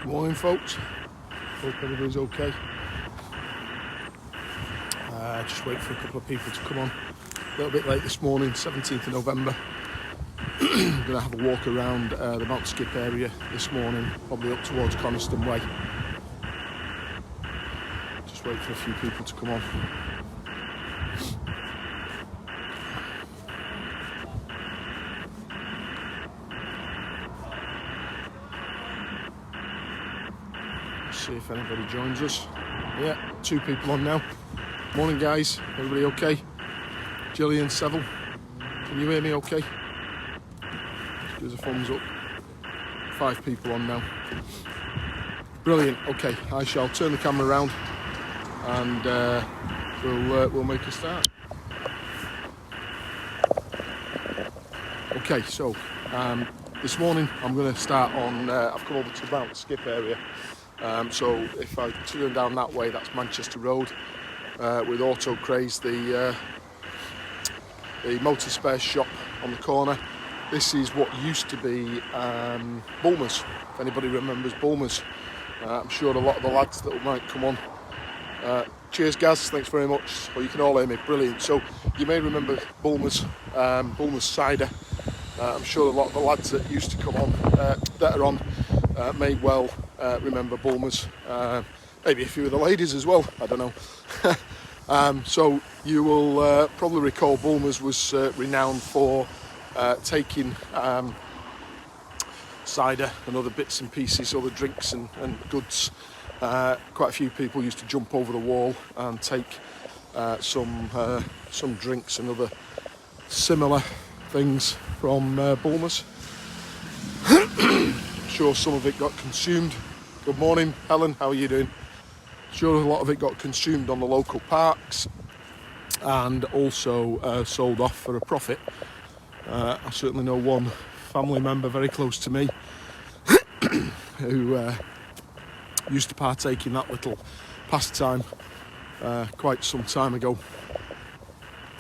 Good morning, folks. Hope everybody's okay. Just wait for a couple of people to come on. A little bit late this morning, 17th of November. I'm going to have a walk around the Mount Skip area this morning, probably up towards Coniston way. Just wait for a few people to come on. See if anybody joins us. Yeah, 2 people on now. Morning, guys. Everybody okay? Gillian, Seville, can you hear me okay? Just give us a thumbs up. 5 people on now. Brilliant. Okay, I shall turn the camera around and we'll make a start. Okay, so this morning I'm going to start on. I've come over to Mount Skip area. So if I turn down that way, that's Manchester Road with Auto Craze, the motor spares shop on the corner. This is what used to be Bulmer's, if anybody remembers Bulmer's. I'm sure a lot of the lads that might come on. Cheers, Gaz, thanks very much. Well, you can all hear me, brilliant. So you may remember Bulmer's, Bulmer's cider. I'm sure a lot of the lads that used to come on, that are on, may well remember Bulmer's. Maybe a few of the ladies as well, I don't know. So you will probably recall Bulmer's was renowned for taking cider and other bits and pieces, other drinks and goods. Quite a few people used to jump over the wall and take some drinks and other similar things from Bulmer's. Sure some of it got consumed. Good morning, Helen, how are you doing? Sure a lot of it got consumed on the local parks and also sold off for a profit. I certainly know one family member very close to me who used to partake in that little pastime quite some time ago.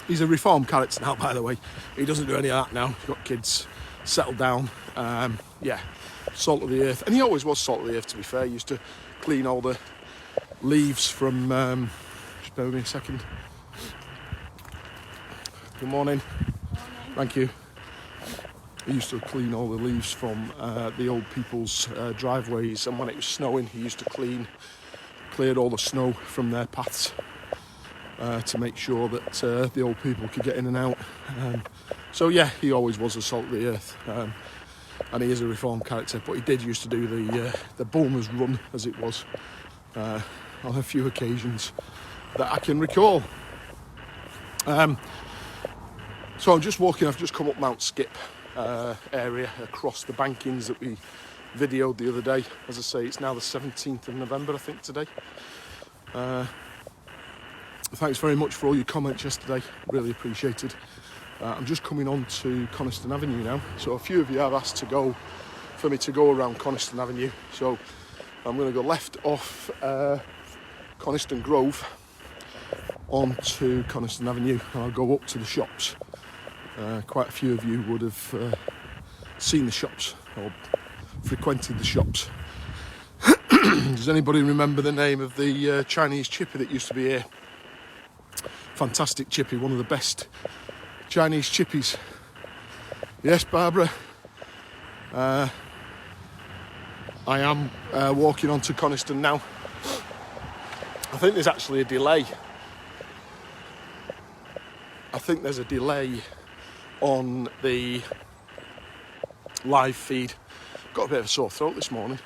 He's a reformed character now, by the way. He doesn't do any of that now. He's got kids, settled down. Yeah, salt of the earth. And he always was salt of the earth, to be fair. He used to clean all the leaves from... just bear with me a second. Good morning. Thank you. He used to clean all the leaves from the old people's driveways, and when it was snowing, he used to cleared all the snow from their paths to make sure that the old people could get in and out. So yeah, he always was a salt of the earth, and he is a reformed character. But he did used to do the Bulmer's run, as it was, on a few occasions that I can recall. So I'm just walking. I've just come up Mount Skip area across the bankings that we videoed the other day. As I say, it's now the 17th of November, I think, today. Thanks very much for all your comments yesterday, really appreciated. I'm just coming on to Coniston Avenue now, so a few of you have asked for me to go around Coniston Avenue, so I'm going to go left off Coniston Grove onto Coniston Avenue, and I'll go up to the shops. Quite a few of you would have seen the shops or frequented the shops. Does anybody remember the name of the Chinese chippy that used to be here? Fantastic chippy, one of the best Chinese chippies. Yes, Barbara. I am walking onto Coniston now. I think there's actually a delay. I think there's a delay on the live feed. Got a bit of a sore throat this morning.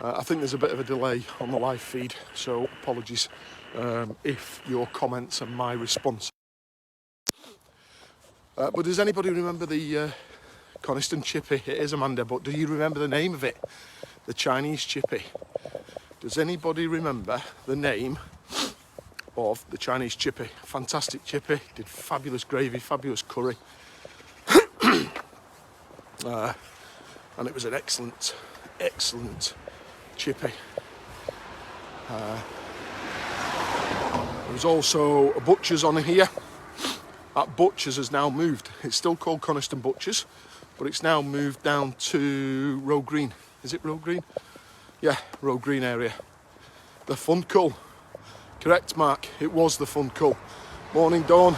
I think there's a bit of a delay on the live feed, so apologies if your comments and my response. But does anybody remember the Coniston chippy? It is Amanda, but do you remember the name of it? The Chinese chippy. Does anybody remember the name of the Chinese chippy? Fantastic chippy, did fabulous gravy, fabulous curry. And it was an excellent chippy. There was also a butcher's on here. That butcher's has now moved. It's still called Coniston Butcher's, but it's now moved down to Road Green. Is it Road Green? Yeah, Road Green area. The Funkull. Correct, Mark. It was the Funkull. Morning, Dawn.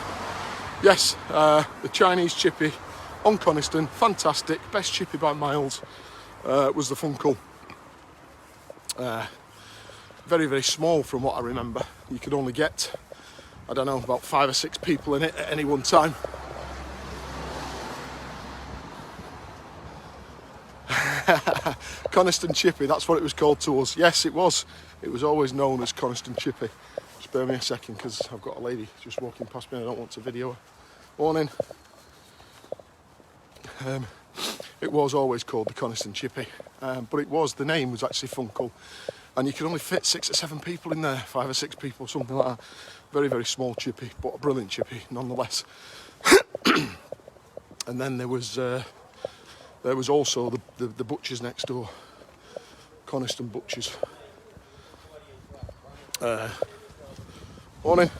Yes, the Chinese chippy on Coniston. Fantastic. Best chippy by miles was the Funkull. Very, very small from what I remember. You could only get, I don't know, about 5 or 6 people in it at any one time. Coniston chippy, that's what it was called to us. Yes, it was. It was always known as Coniston chippy. Just bear me a second because I've got a lady just walking past me and I don't want to video her. Morning. It was always called the Coniston chippy, but the name was actually Funkull, and you could only fit 6 or 7 people in there, 5 or 6 people, something like that. Very, very small chippy, but a brilliant chippy nonetheless. And then there was also the butchers next door, Coniston Butchers. Morning.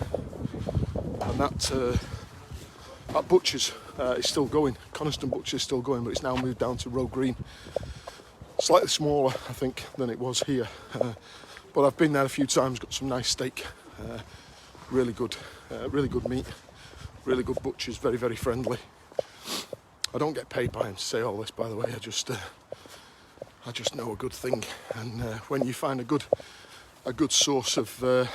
And that butchers is still going. Coniston Butchers is still going, but it's now moved down to Road Green. Slightly smaller, I think, than it was here. But I've been there a few times. Got some nice steak. Really good meat. Really good butchers. Very, very friendly. I don't get paid by him to say all this, by the way. I just know a good thing, and when you find a good source of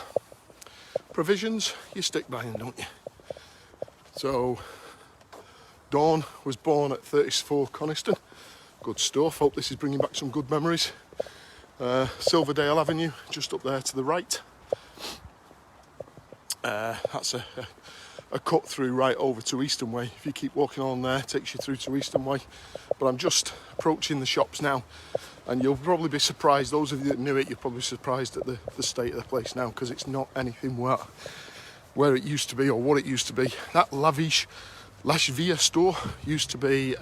provisions, you stick by them, don't you? So, Dawn was born at 34 Coniston. Good stuff. Hope this is bringing back some good memories. Silverdale Avenue, just up there to the right. That's a cut through right over to Eastern Way. If you keep walking on there, it takes you through to Eastern Way. But I'm just approaching the shops now, and you'll probably be surprised. Those of you that knew it, you're probably surprised at the state of the place now, because it's not anything where it used to be or what it used to be. That Lashvia store used to be,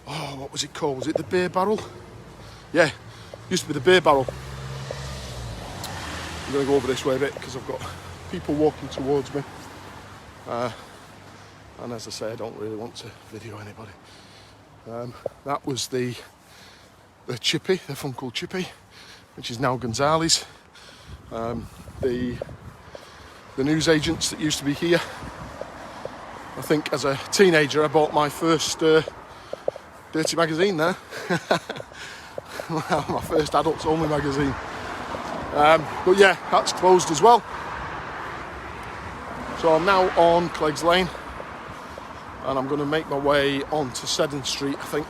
what was it called? Was it the Beer Barrel? Yeah, used to be the Beer Barrel. I'm going to go over this way a bit because I've got people walking towards me. And as I say, I don't really want to video anybody. That was the chippy, the Funkull chippy, which is now Gonzales. The news-agents that used to be here. I think as a teenager I bought my first dirty magazine there. My first adults-only magazine. But yeah, that's closed as well. So I'm now on Cleggs Lane, and I'm going to make my way on to Seddon Street, I think,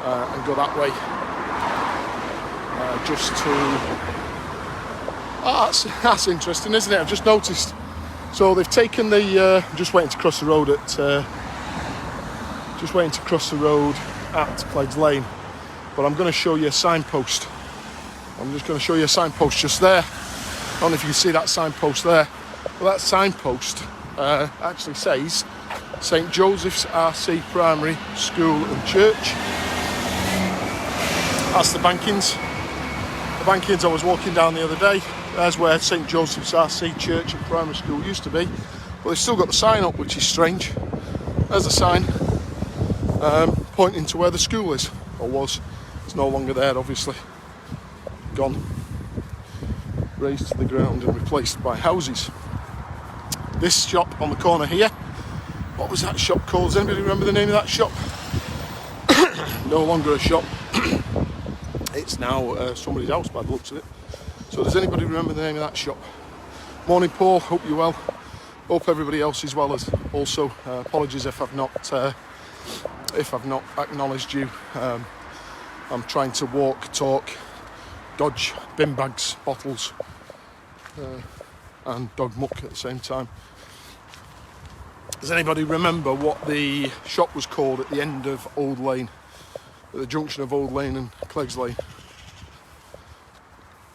and go that way. That's interesting, isn't it? I've just noticed. So they've taken the. Just waiting to cross the road at. Cleggs Lane, but I'm going to show you a signpost. I'm just going to show you a signpost just there. I don't know if you can see that signpost there. Well, that signpost actually says St Joseph's RC Primary School and Church. That's the Bankings. The Bankings I was walking down the other day. There's where St Joseph's RC Church and Primary School used to be. But they've still got the sign up, which is strange. There's a sign pointing to where the school is, or was. It's no longer there, obviously. Gone. Razed to the ground and replaced by houses. This shop on the corner here, what was that shop called? Does anybody remember the name of that shop? No longer a shop. It's now somebody's house by the looks of it. So does anybody remember the name of that shop? Morning, Paul. Hope you're well. Hope everybody else is well as also. Apologies if I've not acknowledged you. I'm trying to walk, talk, dodge bin bags, bottles, and dog muck at the same time. Does anybody remember what the shop was called at the end of Old Lane, at the junction of Old Lane and Cleggs Lane?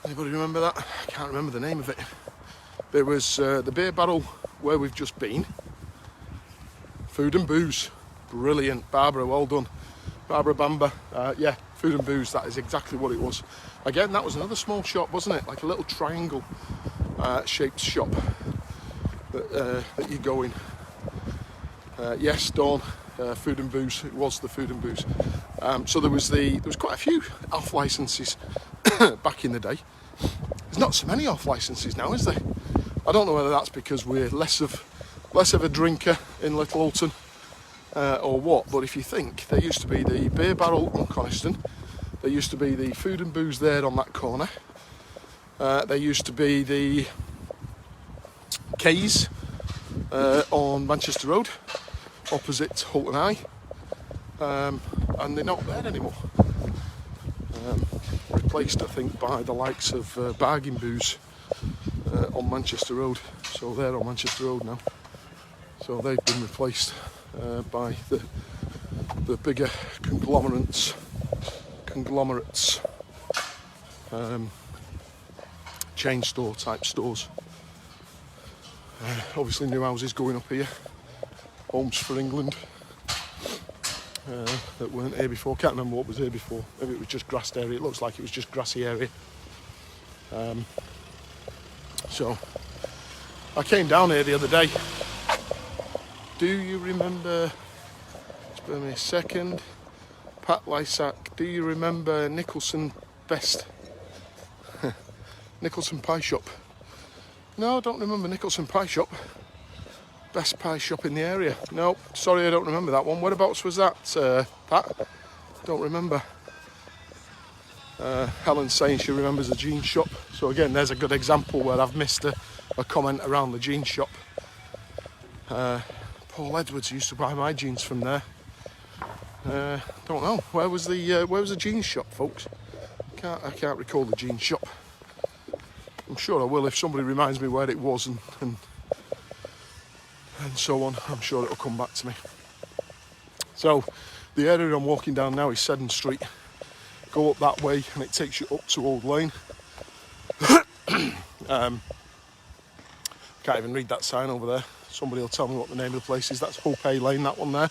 Anybody remember that? I can't remember the name of it. There was the Beer Barrel where we've just been. Food and Booze. Brilliant. Barbara, well done. Barbara Bamber. Yeah, Food and Booze, that is exactly what it was. Again, that was another small shop, wasn't it? Like a little triangle shaped shop that you go in. Yes, Dawn, food and booze. It was the food and booze. So there was quite a few off licences back in the day. There's not so many off licences now, is there? I don't know whether that's because we're less of a drinker in Little Alton or what. But if you think, there used to be the beer barrel on Coniston. There used to be the food and booze there on that corner. There used to be the K's on Manchester Road, opposite Hulton High, and they're not there anymore. Replaced, I think, by the likes of Bargain Booze on Manchester Road. So they're on Manchester Road now. So they've been replaced by the bigger conglomerates. Chain store type stores. Obviously new houses going up here, homes for England that weren't here before. Can't remember what was here before. Maybe it was just grassed area. It looks like it was just grassy area. So I came down here the other day. Do you remember, spare me a second, Pat Lysack, do you remember Nicholson Best? Nicholson Pie Shop? No, I don't remember Nicholson Pie Shop. Best pie shop in the area. No, sorry, I don't remember that one. Whereabouts was that, Pat? Don't remember. Helen's saying she remembers the jeans shop. So again, there's a good example where I've missed a comment around the jeans shop. Paul Edwards used to buy my jeans from there. Don't know. Where was the jeans shop, folks? I can't recall the jeans shop. I'm sure I will if somebody reminds me where it was and so on. I'm sure it'll come back to me. So the area I'm walking down now is Seddon Street. Go up that way and it takes you up to Old Lane. Can't even read that sign over there. Somebody will tell me what the name of the place is. That's Hope A Lane, that one there.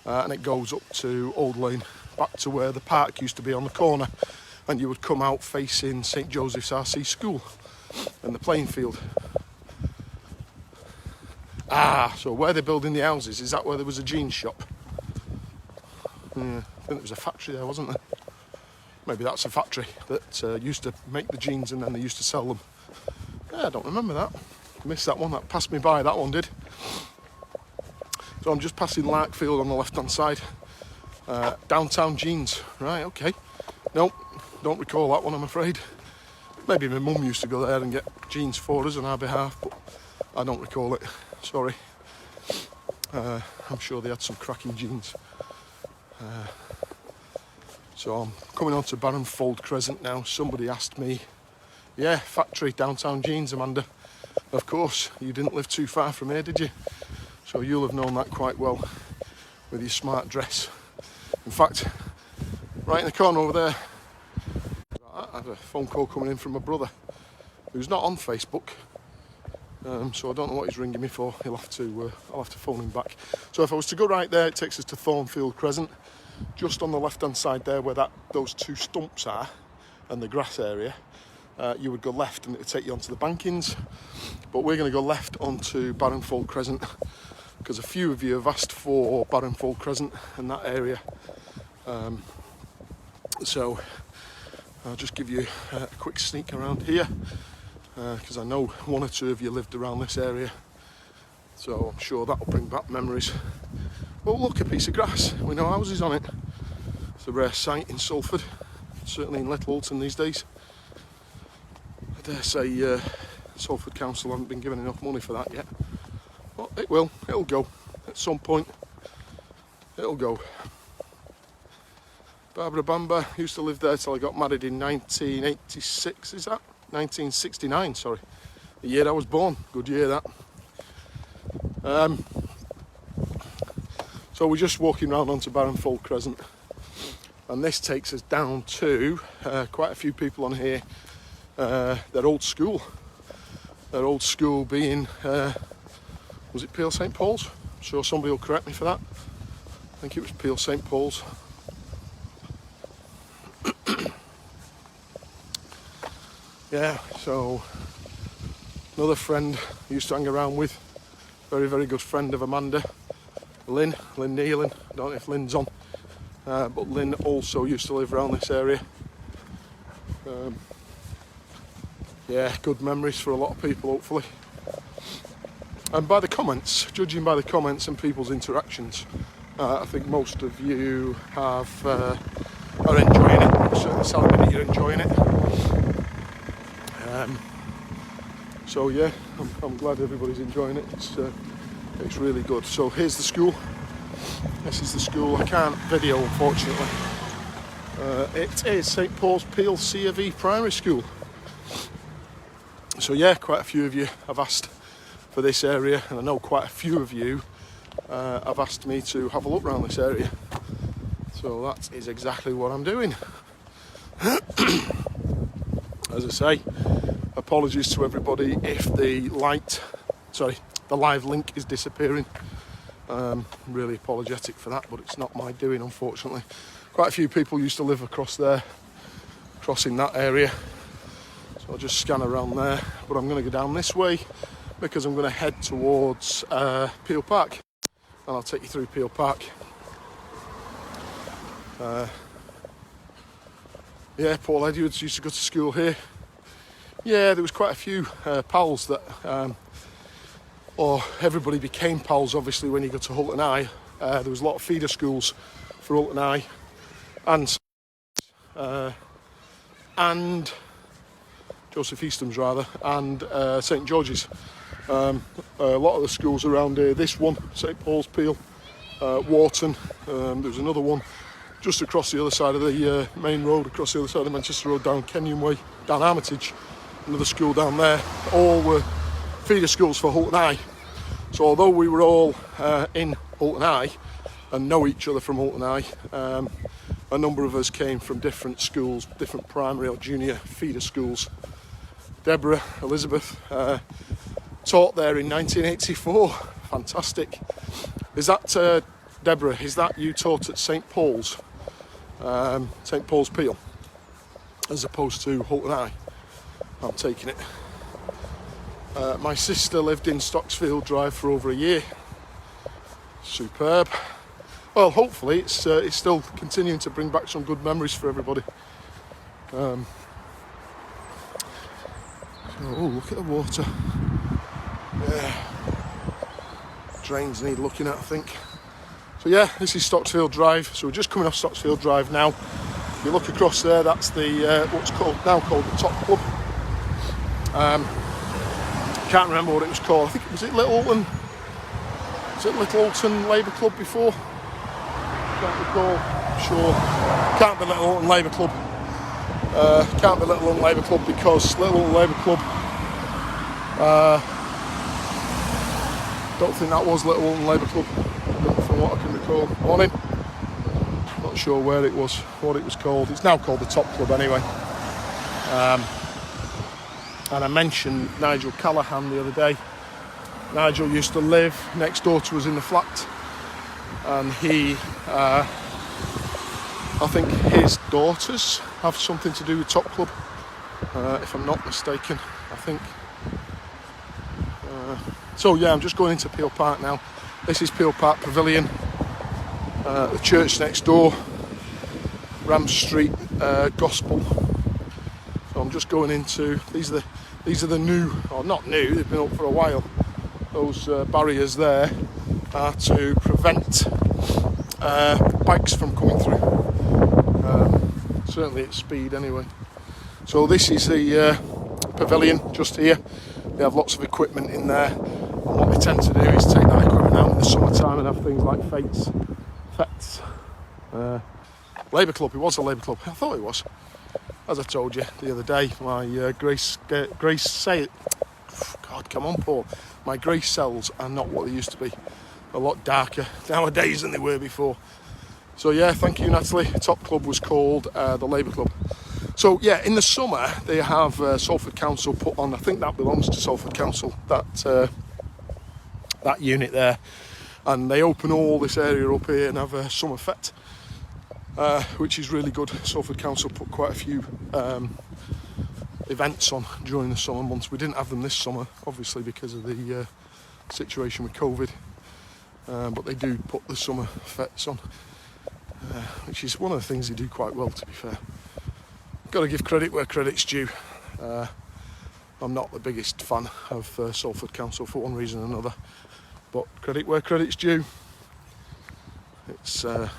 And it goes up to Old Lane, back to where the park used to be on the corner. And you would come out facing St Joseph's RC School and the playing field. So where they're building the houses, is that where there was a jeans shop? Yeah, I think there was a factory there, wasn't there? Maybe that's a factory that used to make the jeans and then they used to sell them. Yeah, I don't remember that. Missed that one, that passed me by, that one did. So I'm just passing Larkfield on the left hand side. Downtown Jeans, right, okay. Nope, don't recall that one, I'm afraid. Maybe my mum used to go there and get jeans for us on our behalf, but I don't recall it, sorry. I'm sure they had some cracking jeans. So I'm coming on to Barrenfold Crescent now. Somebody asked me, yeah, factory, Downtown Jeans, Amanda. Of course, you didn't live too far from here, did you? So you'll have known that quite well with your smart dress. In fact, right in the corner over there, I have a phone call coming in from my brother, who's not on Facebook. So I don't know what he's ringing me for. I'll have to phone him back. So if I was to go right there, it takes us to Thornfield Crescent. Just on the left-hand side there, where those two stumps are, and the grass area, you would go left, and it would take you onto the Bankings. But we're going to go left onto Barrenfold Crescent, because a few of you have asked for Barrenfold Crescent and that area. So I'll just give you a quick sneak around here, because I know one or two of you lived around this area, so I'm sure that'll bring back memories. Oh look, a piece of grass with no houses on it. It's a rare sight in Salford, certainly in Little Alton these days. I dare say Salford Council haven't been given enough money for that yet, but it'll go at some point, it'll go. Barbara Bamber used to live there till I got married in 1986, is that? 1969, sorry. The year I was born, good year that. So we're just walking around onto Barrenfold Crescent, and this takes us down to quite a few people on here, their old school. Their old school being, was it Peel St Paul's? I'm sure somebody will correct me for that. I think it was Peel St Paul's. Yeah, so another friend I used to hang around with, very, very good friend of Amanda, Lynn Nealon. I don't know if Lynn's on, but Lynn also used to live around this area. Yeah, good memories for a lot of people, hopefully. And by the comments, judging by the comments and people's interactions, I think most of you are enjoying it. You're certainly telling me that you're enjoying it. So yeah, I'm glad everybody's enjoying it. It's really good. So here's the school. This is the school. I can't video, unfortunately. It is St Paul's Peel C of E Primary School. So yeah, quite a few of you have asked for this area, and I know quite a few of you have asked me to have a look around this area. So that is exactly what I'm doing. As I say, apologies to everybody if the live link is disappearing. Really apologetic for that, but it's not my doing, unfortunately. Quite a few people used to live across there, crossing that area. So I'll just scan around there, but I'm going to go down this way because I'm going to head towards Peel Park, and I'll take you through Peel Park. Yeah, Paul Edwards used to go to school here. Yeah, there was quite a few pals that, or everybody became pals obviously when you got to Hulton High. There was a lot of feeder schools for Hulton High and Joseph Easton's rather, and St George's. A lot of the schools around here, this one, St Paul's Peel, Wharton, there was another one just across the other side of the main road, across the other side of the Manchester Road, down Kenyon Way, down Armitage, another school down there. All were feeder schools for Hulton High. So although we were all in Hulton High and know each other from Hulton High, a number of us came from different schools, different primary or junior feeder schools. Deborah, Elizabeth, taught there in 1984. Fantastic. Is that, Deborah, is that you taught at St Paul's? St Paul's Peel, as opposed to Hulton High? I'm taking it. My sister lived in Stocksfield Drive for over a year. Superb. Well, hopefully it's still continuing to bring back some good memories for everybody. Oh, look at the water. Yeah. Drains need looking at, I think. So yeah, this is Stocksfield Drive. So we're just coming off Stocksfield Drive now. If you look across there, that's the what's now called the Top Club. Can't remember what it was called. I think it was Little Hulton. Was it Little Hulton Labour Club before? Can't recall. Sure. Can't be Little Hulton Labour Club. Can't be Little Hulton Labour Club because Little Hulton Labour Club. Don't think that was Little Hulton Labour Club, from what I can recall. Morning. Not sure where it was, what it was called. It's now called the Top Club anyway. And I mentioned Nigel Callaghan the other day. Nigel used to live next door to us in the flat, and he, I think his daughters have something to do with Top Club, if I'm not mistaken, I think. So yeah, I'm just going into Peel Park now. This is Peel Park Pavilion, the church next door, Ram Street Gospel. So I'm just going into, these are the new, or not new, they've been up for a while. Those barriers there are to prevent bikes from coming through. Certainly at speed anyway. So this is the pavilion just here. They have lots of equipment in there. And what they tend to do is take that equipment out in the summertime and have things like fetes. Labour Club, it was a Labour Club. I thought it was. As I told you the other day, my Grace say, God, come on, Paul. My Grace cells are not what they used to be. A lot darker nowadays than they were before. So yeah, thank you, Natalie. Top Club was called the Labour Club. So yeah, in the summer they have Salford Council put on. I think that belongs to Salford Council. That unit there, and they open all this area up here and have a summer fete, which is really good. Salford Council put quite a few events on during the summer months. We didn't have them this summer, obviously, because of the situation with COVID. but they do put the summer fetes on, which is one of the things they do quite well, to be fair. Got to give credit where credit's due. I'm not the biggest fan of Salford Council for one reason or another, but credit where credit's due. It's one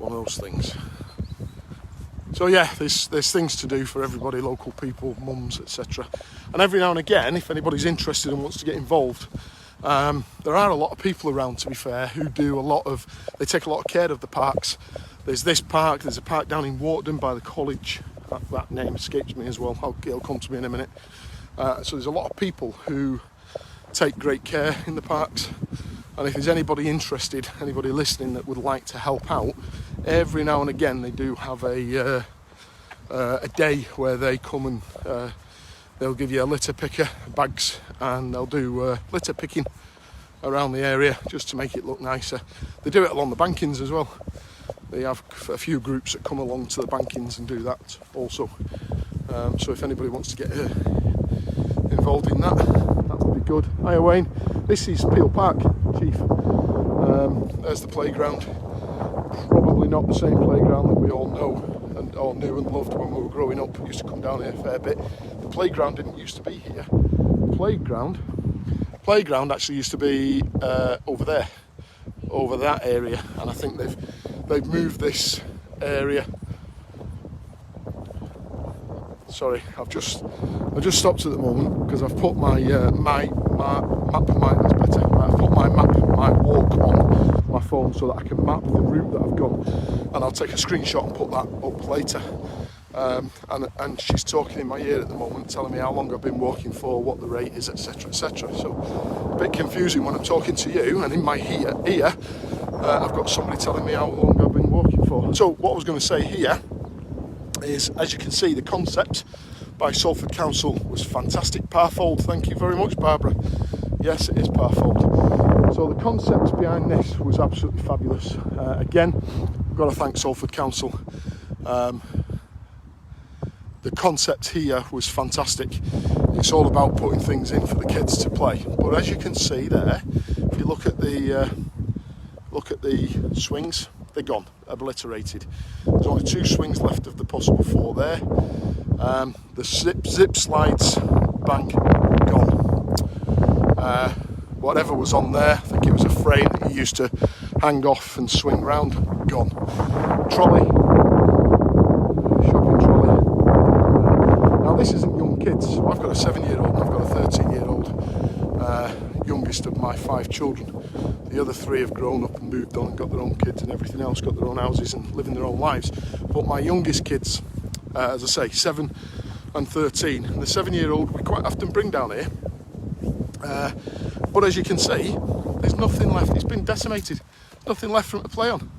of those things. So yeah, there's things to do for everybody, local people, mums, etc. And every now and again, if anybody's interested and wants to get involved, there are a lot of people around, to be fair, who do they take a lot of care of the parks. There's this park, there's a park down in Warton by the college. That name escapes me as well. It'll come to me in a minute. So there's a lot of people who take great care in the parks. And if there's anybody interested, anybody listening that would like to help out, every now and again they do have a day where they come and they'll give you a litter picker, bags, and they'll do litter picking around the area just to make it look nicer. They do it along the bankings as well. They have a few groups that come along to the bankings and do that also. So if anybody wants to get involved in that, that would be good. Hiya Wayne, this is Peel Park, Chief. There's the playground. Probably not the same playground that we all know and all knew and loved when we were growing up. We used to come down here a fair bit. The playground didn't used to be here. Playground actually used to be over there, over that area, and I think they've moved this area. Sorry, I've just stopped at the moment because I've put my map. That's better. I've put my walk on my phone so that I can map the route that I've gone, and I'll take a screenshot and put that up later. And she's talking in my ear at the moment, telling me how long I've been walking for, what the rate is, etc., etc. So a bit confusing when I'm talking to you, and in my ear, I've got somebody telling me how long I've been walking for. So what I was going to say here is, as you can see, the concept by Salford Council was fantastic. Parfold, thank you very much, Barbara. Yes, it is Parfold. So the concept behind this was absolutely fabulous. Again, I've got to thank Salford Council. The concept here was fantastic. It's all about putting things in for the kids to play. But as you can see there, if you look at the swings, they're gone, obliterated. There's only 2 swings left of the possible 4 there. The zip slides, bang, gone. Whatever was on there, I think it was a frame that you used to hang off and swing round, gone. Trolley, shopping trolley. Now this isn't young kids. I've got a 7-year-old and I've got a 13-year-old, youngest of my 5 children. The other 3 have grown up and moved on and got their own kids and everything else, got their own houses and living their own lives. But my youngest kids, as I say, 7 and 13, and the 7-year-old we quite often bring down here. But as you can see, there's nothing left. It's been decimated. There's nothing left for him to play on.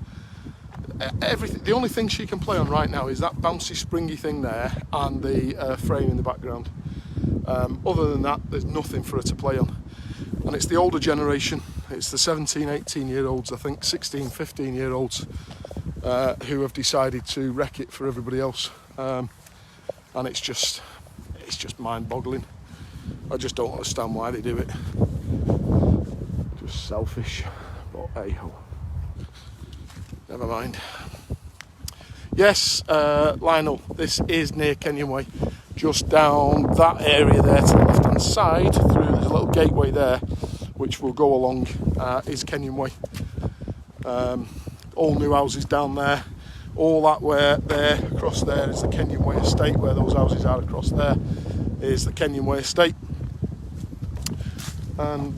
Everything. The only thing she can play on right now is that bouncy, springy thing there and the frame in the background. Other than that, there's nothing for her to play on. And it's the older generation. It's the 17, 18-year-olds, I think, 16, 15-year-olds who have decided to wreck it for everybody else. And it's just mind-boggling. I just don't understand why they do it. Just selfish, but hey-ho. Never mind. Yes, Lionel, this is near Kenyon Way. Just down that area there to the left-hand side, through there's a little gateway there, which will go along, is Kenyon Way. All new houses down there. All that way there, across there is the Kenyon Way estate, where those houses are across there is the Kenyon Way estate. And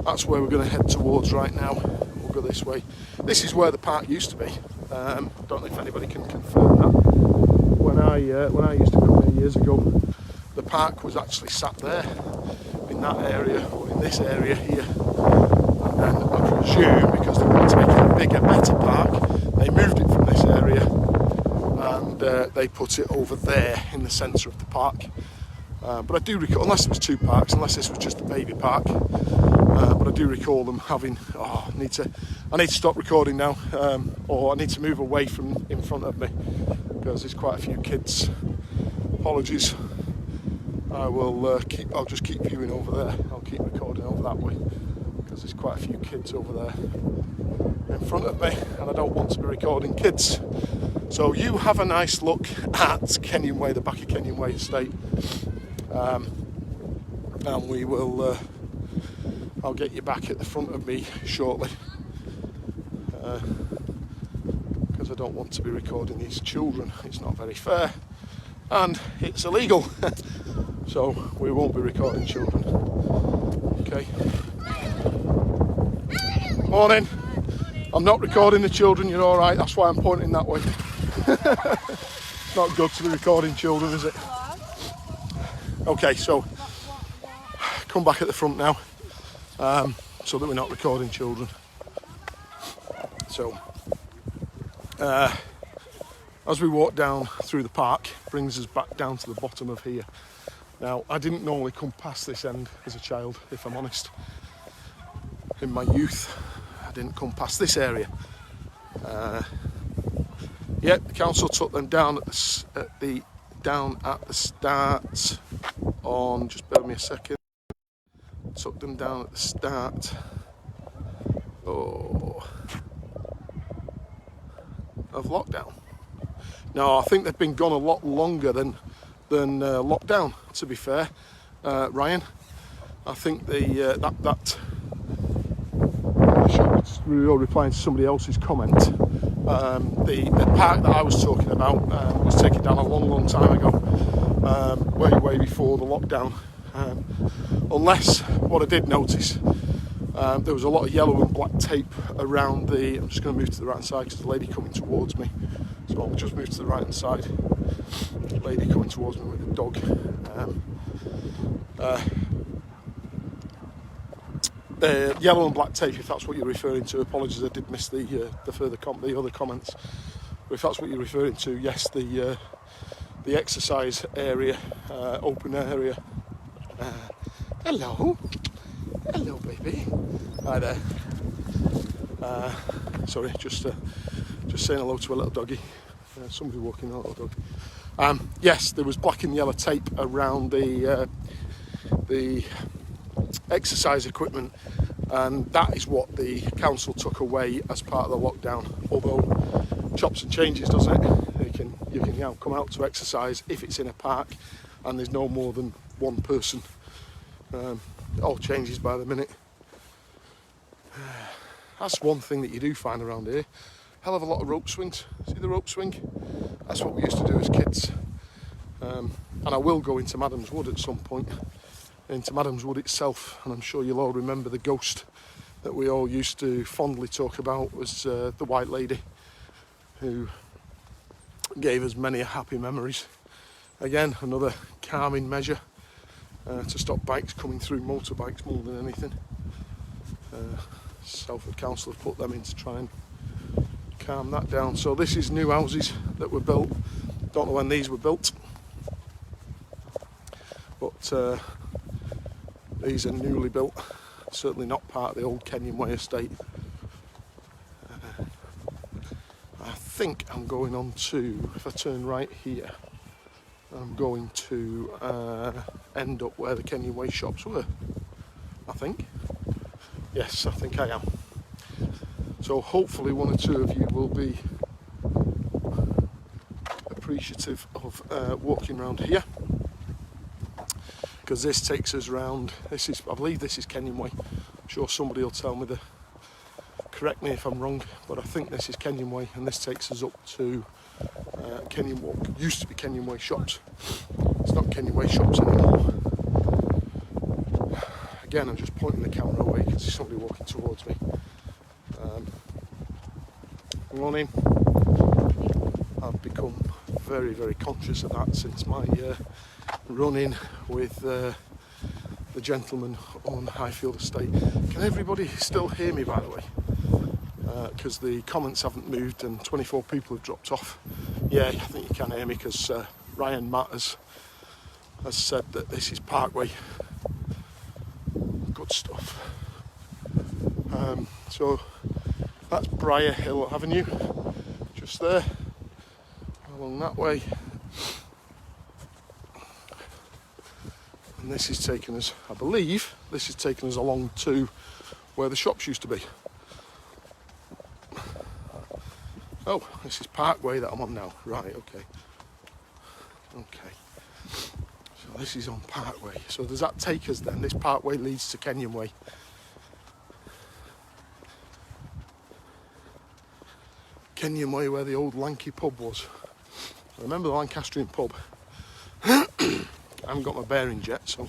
that's where we're going to head towards right now. We'll go this way. This is where the park used to be. Don't know if anybody can confirm that. When I used to come here years ago, the park was actually sat there in that area, or in this area here. And then I presume because they wanted to make it a bigger, better park, they moved it from this area and they put it over there in the centre of the park. But I do recall, unless it was 2 parks, unless this was just a baby park, but I do recall them having. I need to stop recording now, or I need to move away from in front of me because there's quite a few kids. Apologies. I'll just keep viewing over there. I'll keep recording over that way because there's quite a few kids over there in front of me, and I don't want to be recording kids. So you have a nice look at Kenyon Way, the back of Kenyon Way estate, and we will. I'll get you back at the front of me shortly because I don't want to be recording these children. It's not very fair and it's illegal. So we won't be recording children. Okay. Morning. I'm not recording the children, you're alright, that's why I'm pointing that way. Not good to be recording children, is it? Okay, so come back at the front now, so that we're not recording children. So, as we walk down through the park, brings us back down to the bottom of here. Now, I didn't normally come past this end as a child, if I'm honest. In my youth, I didn't come past this area. Yeah, the council took them down at the start on, just bear with me a second. Took them down at the start of lockdown. No, I think they've been gone a lot longer than lockdown, to be fair, Ryan. I think you're replying to somebody else's comment. The park that I was talking about was taken down a long time ago, way before the lockdown. Unless, what I did notice, there was a lot of yellow and black tape around the. I'm just going to move to the right hand side because the lady coming towards me. So I'll just move to the right hand side. The lady coming towards me with the dog. The yellow and black tape, if that's what you're referring to. Apologies, I did miss the other comments. But if that's what you're referring to, yes, the exercise area, open area. Hello, baby. Hi there. Sorry, just saying hello to a little doggy. Somebody walking a little dog. Yes, there was black and yellow tape around the exercise equipment, and that is what the council took away as part of the lockdown. Although chops and changes, doesn't it? You can now come out to exercise if it's in a park and there's no more than one person. It all changes by the minute. That's one thing that you do find around here. Hell of a lot of rope swings. See the rope swing? That's what we used to do as kids. And I will go into Madam's Wood at some point. Into Madam's Wood itself, and I'm sure you'll all remember the ghost that we all used to fondly talk about was the White Lady, who gave us many happy memories. Again, another calming measure to stop bikes coming through, motorbikes more than anything. Salford Council have put them in to try and calm that down. So this is new houses that were built. Don't know when these were built, but these are newly built, certainly not part of the old Kenyon Way estate. I think I'm going on to, if I turn right here, I'm going to end up where the Kenyon Way shops were, I think. Yes, I think I am. So hopefully one or two of you will be appreciative of walking around here, because this takes us round. I believe this is Kenyon Way. I'm sure somebody will tell me correct me if I'm wrong, but I think this is Kenyon Way, and this takes us up to Kenyon Walk. Used to be Kenyon Way shops. It's not Kenyon Way shops anymore. Again, I'm just pointing the camera away because there's somebody walking towards me. Morning. I've become very conscious of that since my run-in with the gentleman on Highfield Estate. Can everybody still hear me, by the way? Because the comments haven't moved and 24 people have dropped off. Yeah, I think you can hear me because Ryan Matters has said that this is Parkway. Good stuff. So that's Briar Hill Avenue, just there, along that way. And this is taking us, I believe, this is taking us along to where the shops used to be. Oh, this is Parkway that I'm on now. Right, okay. Okay. So this is on Parkway. So does that take us then? This Parkway leads to Kenyon Way. Kenyon Way, where the old Lanky pub was. I remember the Lancastrian pub. I haven't got my bearings yet, so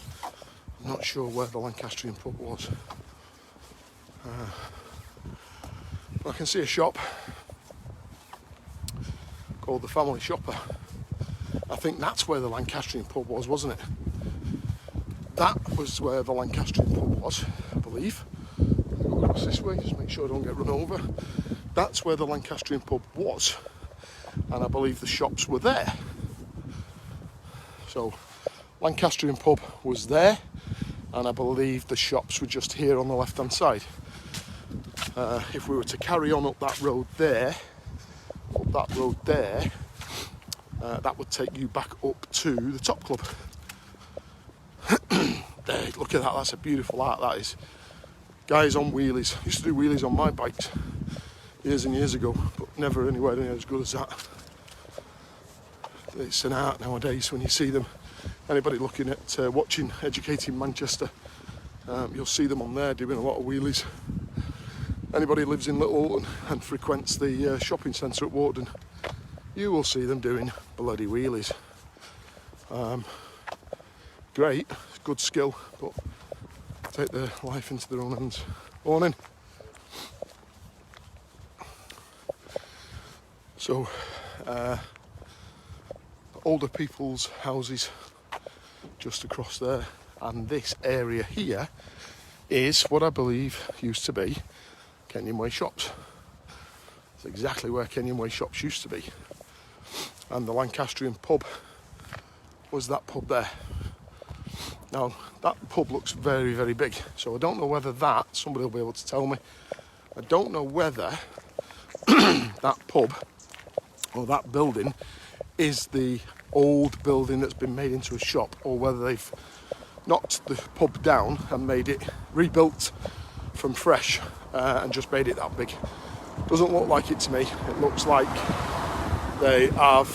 I'm not sure where the Lancastrian pub was. I can see a shop called the Family Shopper. I think that's where the Lancastrian pub was, wasn't it? That was where the Lancastrian pub was, I believe. I'll go across this way, just make sure I don't get run over. That's where the Lancastrian pub was, and I believe the shops were there. So Lancastrian pub was there, and I believe the shops were just here on the left hand side. If we were to carry on up that road there, that would take you back up to the Top Club. There, look at that, that's a beautiful art, that is. Guys on wheelies. I used to do wheelies on my bikes years and years ago, but never anywhere near as good as that. It's an art nowadays when you see them. Anybody looking at watching Educating Manchester, you'll see them on there doing a lot of wheelies. Anybody who lives in Little Alton and frequents the shopping centre at Wharton, you will see them doing bloody wheelies. Great, it's good skill, but take their life into their own hands. Morning. So, older people's houses just across there, and this area here is what I believe used to be Kenyon Way shops. It's exactly where Kenyon Way shops used to be, and the Lancastrian pub was that pub there. Now that pub looks very, very big, so I don't know whether that, somebody will be able to tell me, I don't know whether that pub or that building is the old building that's been made into a shop, or whether they've knocked the pub down and made it, rebuilt from fresh and just made it that big. Doesn't look like it to me. It looks like they have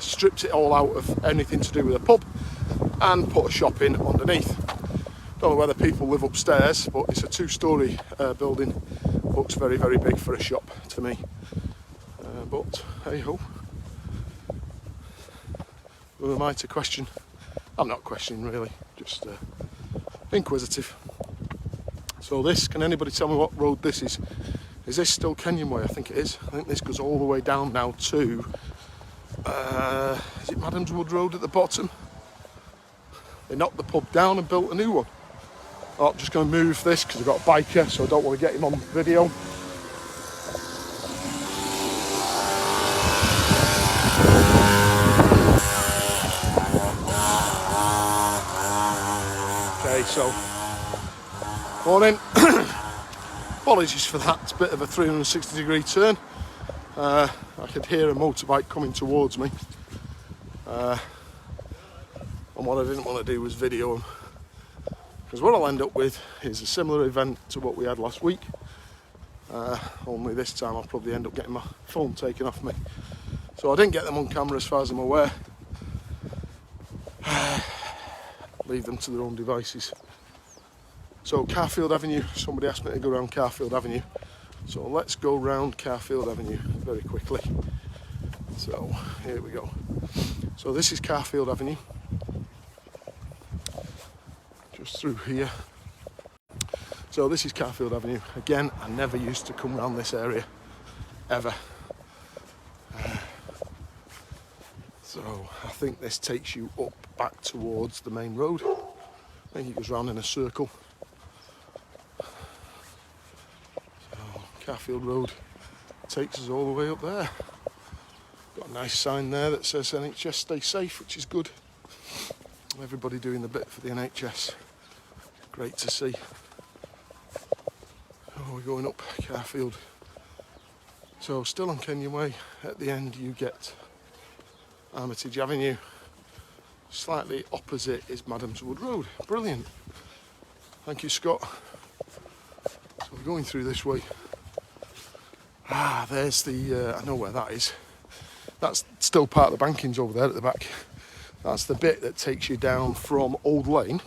stripped it all out of anything to do with a pub and put a shop in underneath. Don't know whether people live upstairs, but it's a two-storey building. Looks very, very big for a shop to me. But hey ho. Who am I to question? I'm not questioning really, just inquisitive. So this, can anybody tell me what road this is? Is this still Kenyon Way? I think it is. I think this goes all the way down now to, is it Madam's Wood Road at the bottom? They knocked the pub down and built a new one. Oh, I'm just going to move this because I've got a biker, so I don't want to get him on video. Okay, so, morning. Apologies for that, it's a bit of a 360-degree turn. I could hear a motorbike coming towards me. And what I didn't want to do was video them. Because what I'll end up with is a similar event to what we had last week. Only this time I'll probably end up getting my phone taken off me. So I didn't get them on camera as far as I'm aware. Leave them to their own devices. So Carfield Avenue, somebody asked me to go around Carfield Avenue. So let's go round Carfield Avenue very quickly. So here we go. So this is Carfield Avenue. Just through here. So this is Carfield Avenue. Again, I never used to come around this area, ever. So I think this takes you up back towards the main road. I think it goes round in a circle. So Carfield Road takes us all the way up there. Got a nice sign there that says NHS stay safe, which is good. Everybody doing the bit for the NHS. Great to see. Oh, we're going up Carfield. So still on Kenyon Way. At the end you get Armitage Avenue. Slightly opposite is Madam's Wood Road. Brilliant. Thank you, Scott. So we're going through this way. Ah, there's the, I know where that is. That's still part of the bankings over there at the back. That's the bit that takes you down from Old Lane.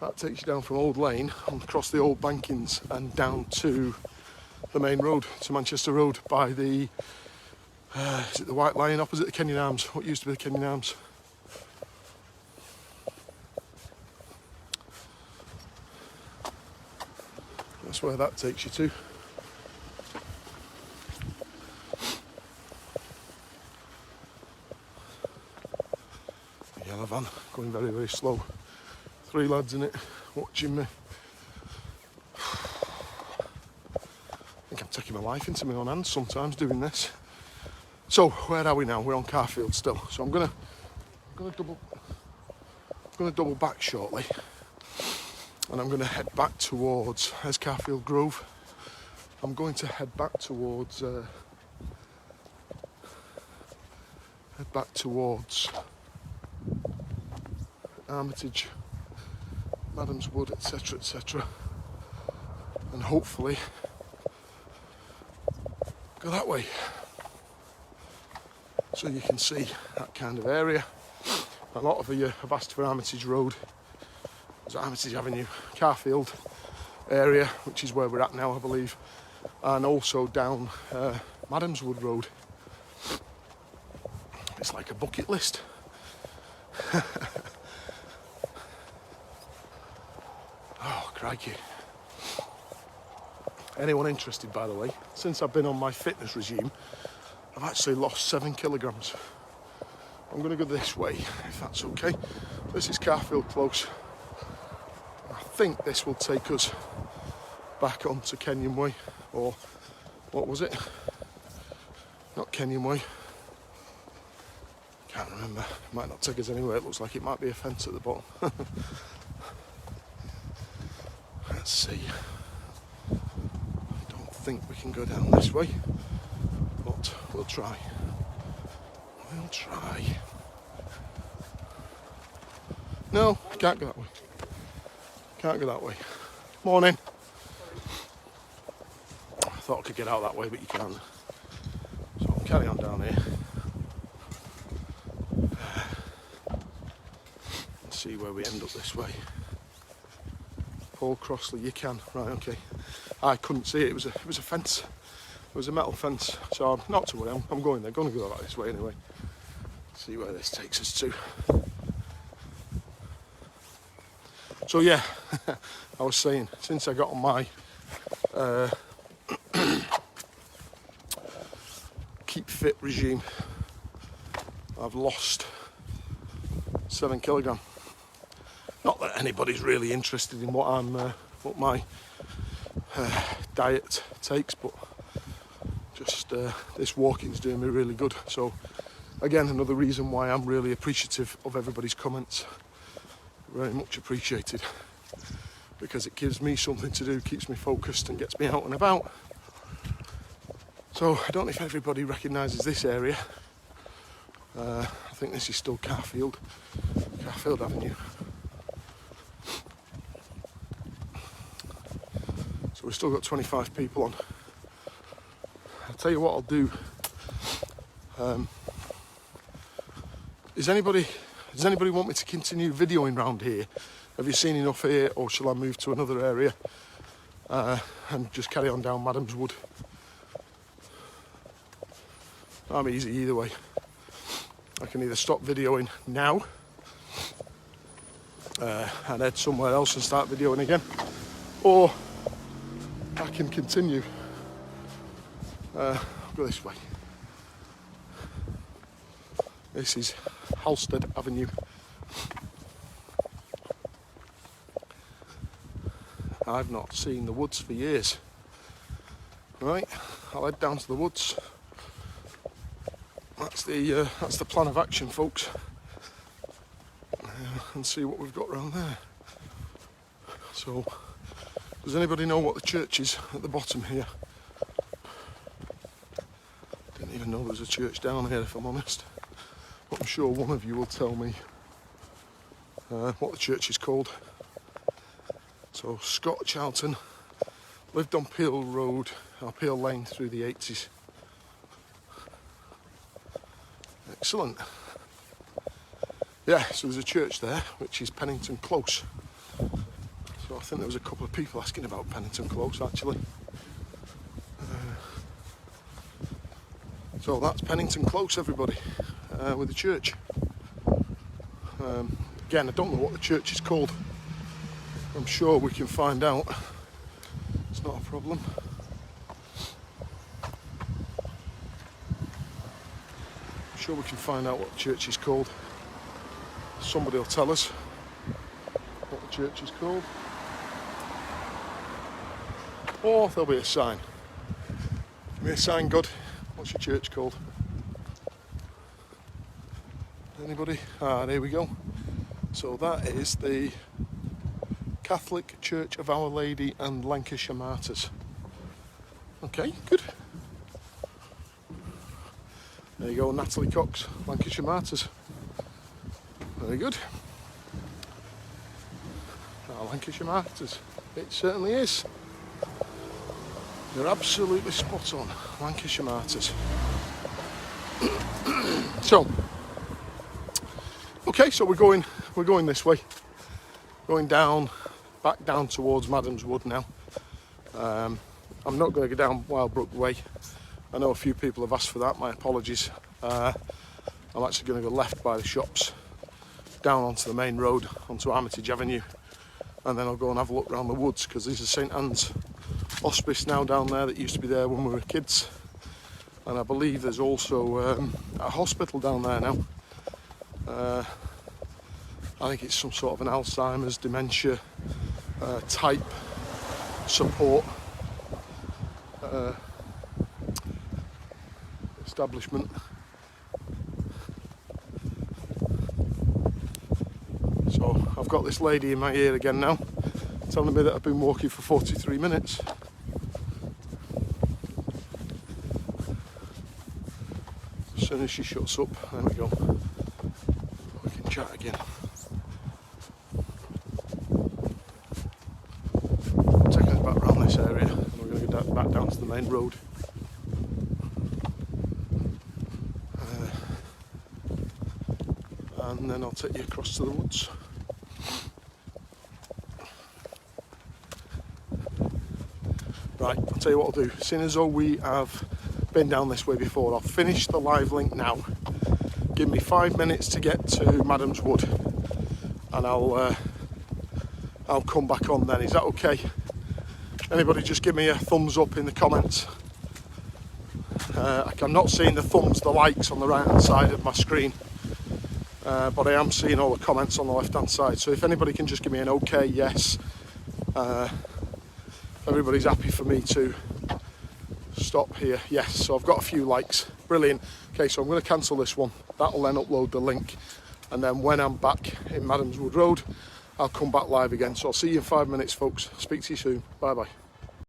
That takes you down from Old Lane, across the old bankings and down to the main road, to Manchester Road by the, is it the White Lion opposite the Kenyon Arms? What used to be the Kenyon Arms? That's where that takes you to. Yellow van, going very, very slow. 3 lads in it, watching me. I think I'm taking my life into my own hands sometimes doing this. So, where are we now? We're on Carfield still. So I'm gonna double back shortly. And I'm gonna head back towards, there's Carfield Grove. I'm going to head back towards Armitage, Madam's Wood, etc, etc, and hopefully go that way so you can see that kind of area. A lot of you have asked for Armitage Road, Armitage Avenue, Carfield area, which is where we're at now, I believe, and also down Madam's Wood Road. It's like a bucket list. Oh, crikey. Anyone interested, by the way, since I've been on my fitness regime, I've actually lost 7 kilograms. I'm going to go this way, if that's okay. This is Carfield Close. I think this will take us back onto Kenyon Way, or what was it? Not Kenyon Way. Can't remember. It might not take us anywhere. It looks like it might be a fence at the bottom. Let's see. I don't think we can go down this way, but we'll try. We'll try. No, can't go that way. Can't go that way. Morning. I thought I could get out that way, but you can't. So I'll carry on down here. And see where we end up this way. Paul Crossley, you can. Right, okay. I couldn't see it. It was a fence. It was a metal fence. So I'm not to worry. I'm going there. Going to go that this way anyway. See where this takes us to. So yeah, I was saying, since I got on my keep fit regime, I've lost 7 kilograms. Not that anybody's really interested in what my diet takes, but just this walking's doing me really good. So again, another reason why I'm really appreciative of everybody's comments. Very much appreciated, because it gives me something to do, keeps me focused and gets me out and about. So I don't know if everybody recognises this area. I think this is still Carfield Avenue. So we've still got 25 people on. I'll tell you what I'll do. Does anybody want me to continue videoing around here? Have you seen enough here, or shall I move to another area and just carry on down Madam's Wood? I'm easy either way. I can either stop videoing now and head somewhere else and start videoing again, or I can continue. Go this way. This is Halstead Avenue. I've not seen the woods for years. Right, I'll head down to the woods. That's the plan of action, folks. And see what we've got around there. So, does anybody know what the church is at the bottom here? Didn't even know there was a church down here, if I'm honest. but I'm sure one of you will tell me what the church is called. So Scott Charlton lived on Peel Road, or Peel Lane through the 80s. Excellent. Yeah, so there's a church there, which is Pennington Close. So I think there was a couple of people asking about Pennington Close, actually. So that's Pennington Close, everybody, with the church. Again, I don't know what the church is called. I'm sure we can find out. It's not a problem. I'm sure we can find out what the church is called. Somebody will tell us what the church is called. Or there'll be a sign. Give me a sign, God. What's your church called? Anybody? Ah, there we go. So that is the Catholic Church of Our Lady and Lancashire Martyrs. Okay, good. There you go, Natalie Cox, Lancashire Martyrs. Very good. Lancashire Martyrs. It certainly is. You're absolutely spot on. Lancashire Martyrs. So, okay, so we're going this way. Going down, back down towards Madam's Wood now. I'm not going to go down Wildbrook Way. I know a few people have asked for that. My apologies. I'm actually going to go left by the shops, down onto the main road, onto Armitage Avenue, and then I'll go and have a look around the woods, because there's a St Anne's Hospice now down there that used to be there when we were kids, and I believe there's also a hospital down there now. I think it's some sort of an Alzheimer's, dementia type support establishment. So I've got this lady in my ear again now, telling me that I've been walking for 43 minutes. As soon as she shuts up, there we go, we can chat again. Taking us back around this area, and we're going to go back down to the main road. And then I'll take you across to the woods. Right, I'll tell you what I'll do. Seeing as though we have been down this way before, I'll finish the live link now. Give me 5 minutes to get to Madam's Wood, and I'll come back on then. Is that okay? Anybody just give me a thumbs up in the comments. I'm not seeing the thumbs, the likes on the right hand side of my screen. But I am seeing all the comments on the left hand side, so if anybody can just give me an okay, yes, everybody's happy for me to stop here, yes. So I've got a few likes, brilliant. Okay, so I'm going to cancel this one, that'll then upload the link, and then when I'm back in Madam's Wood Road, I'll come back live again. So I'll see you in 5 minutes, folks. Speak to you soon, bye bye.